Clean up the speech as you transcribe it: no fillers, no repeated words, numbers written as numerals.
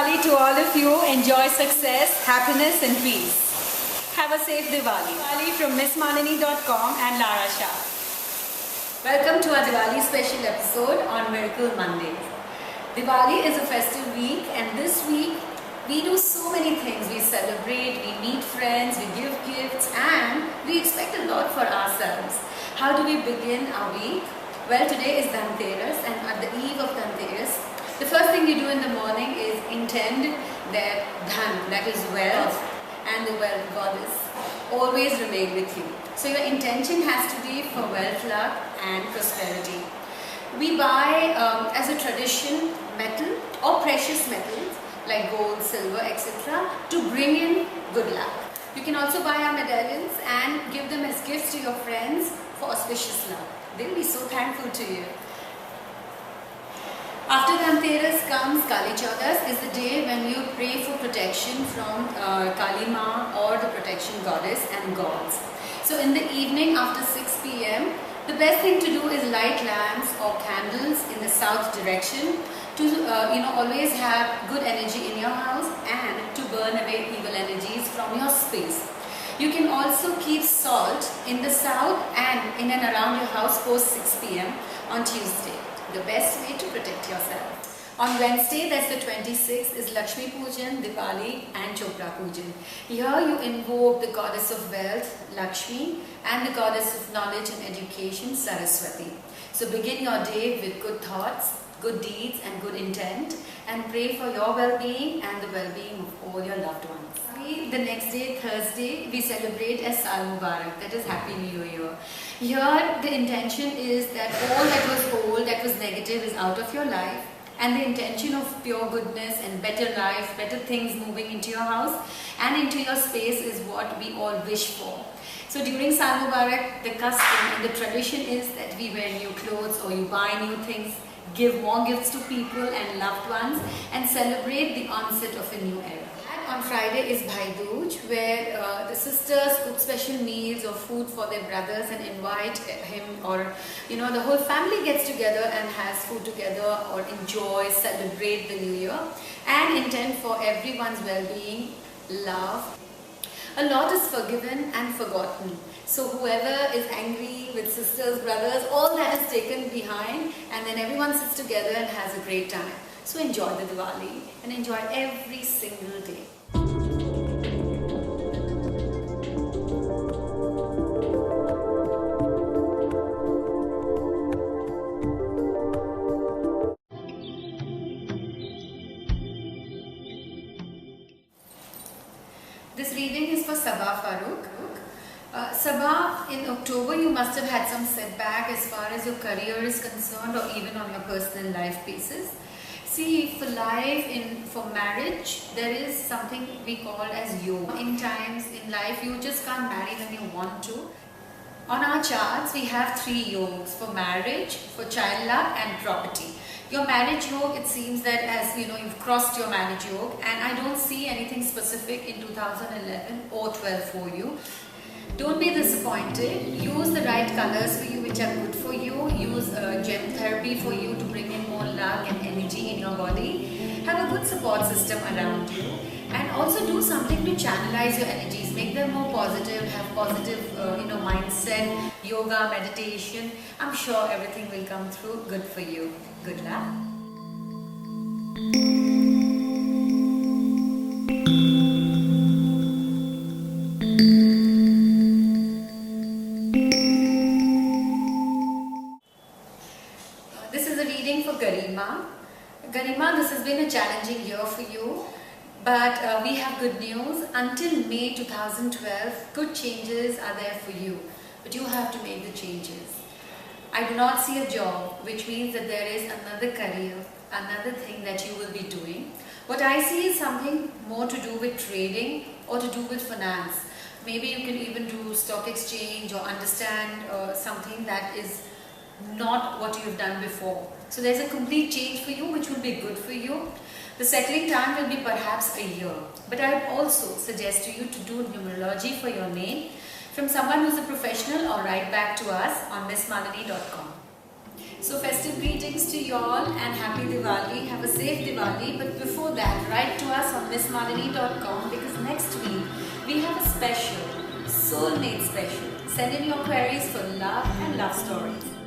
Diwali to all of you. Enjoy success, happiness and peace. Have a safe Diwali. Diwali from MissMalini.com and Lara Shah. Welcome to our Diwali special episode on Miracle Mondays. Diwali is a festive week, and this week we do so many things. We celebrate, we meet friends, we give gifts, and we expect a lot for ourselves. How do we begin our week? Well, today is Dhanteras, and at the eve of Dhanteras, the first thing you do in the morning is intend that Dhan, that is wealth, and the wealth goddess always remain with you. So your intention has to be for wealth, luck and prosperity. We buy as a tradition metal or precious metals like gold, silver, etc. to bring in good luck. You can also buy our medallions and give them as gifts to your friends for auspicious luck. They'll be so thankful to you. After Dhanteras comes Kali Chaudas, is the day when you pray for protection from Kali Ma or the protection goddess and gods. So in the evening after 6 p.m, the best thing to do is light lamps or candles in the south direction to always have good energy in your house and to burn away evil energies from your space. You can also keep salt in the south and in and around your house post 6 p.m. on Tuesday. The best way to protect yourself. On Wednesday, that's the 26th, is Lakshmi Pujan, Diwali and Chopra Pujan. Here you invoke the goddess of wealth, Lakshmi, and the goddess of knowledge and education, Saraswati. So begin your day with good thoughts, good deeds and good intent, and pray for your well-being and the well-being of all your loved ones. The next day, Thursday, we celebrate as Saal Mubarak, that is Happy New Year. Here the intention is that all that was old, that was negative is out of your life, and the intention of pure goodness and better life, better things moving into your house and into your space is what we all wish for. So during Saal Mubarak, the custom and the tradition is that we wear new clothes or you buy new things, give more gifts to people and loved ones, and celebrate the onset of a new era. On Friday is Bhai Dooj, where the sisters cook special meals or food for their brothers and invite him, or the whole family gets together and has food together or enjoy, celebrate the new year and intend for everyone's well-being, love. A lot is forgiven and forgotten. So whoever is angry with sisters, brothers, all that is taken behind, and then everyone sits together and has a great time. So enjoy the Diwali and enjoy every single day. This reading is for Sabah Farooq. Sabah, in October you must have had some setback as far as your career is concerned or even on your personal life basis. See, for life, for marriage, there is something we call as yoga. In times in life, you just can't marry when you want to. On our charts, we have 3 yogas for marriage, for child luck and property. Your marriage yoga, it seems that as you've crossed your marriage yoga, and I don't see anything specific in 2011 or 12 for you. Don't be disappointed. Use the right colors for you which are good for you. Use gem therapy for you to bring in more luck and energy in your body. Have a good support system around you. And also do something to channelize your energies. Make them more positive. Have positive mindset, yoga, meditation. I'm sure everything will come through good for you. Good luck. This is a reading for Garima. Garima, this has been a challenging year for you, but we have good news. Until May 2012, good changes are there for you, but you have to make the changes. I do not see a job, which means that there is another career, another thing that you will be doing. What I see is something more to do with trading or to do with finance. Maybe you can even do stock exchange or understand something that is not what you have done before. So there's a complete change for you which will be good for you. The settling time will be perhaps a year. But I would also suggest to you to do numerology for your name from someone who's a professional, or write back to us on MissMalini.com. So festive greetings to y'all and happy Diwali. Have a safe Diwali. But before that, write to us on missmalini.com because next week we have a special, soulmate special. Send in your queries for love and love stories.